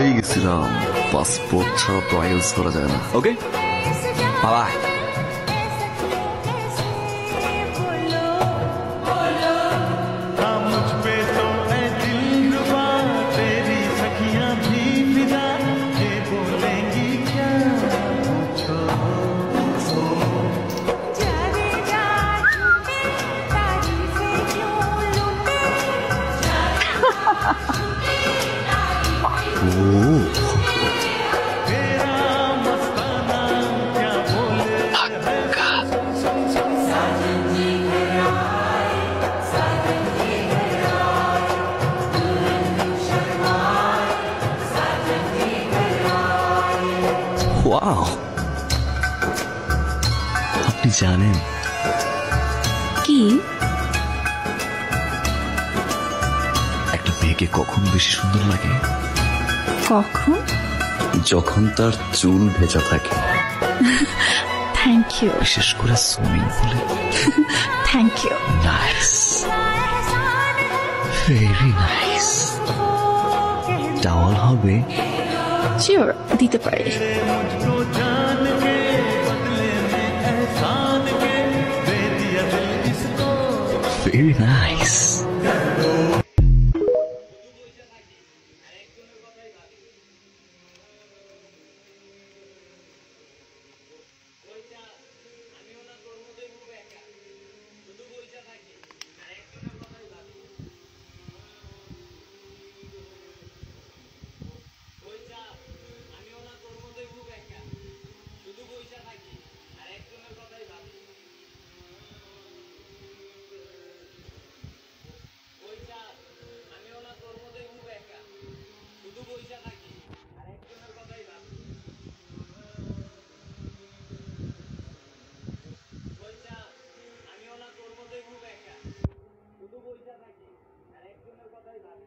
এই গেছিলাম, পাসপোর্ট ছাড়া তো আইএলস করা যায় না। Okay bye. ওয়াও, আপনি জানেন কি একটা মেয়েকে কখন বেশি সুন্দর লাগে? কখন? যখন তার চুল ভেজা থাকে, থ্যাংক ইউ। বিশেষ করে সুইমিং পুলে। Thank you. Nice, very nice. Towel হবে? শিওর, দিতে পারি। Very nice. শুধু বইটা থাকি আর একজনের কথাই ভাবি।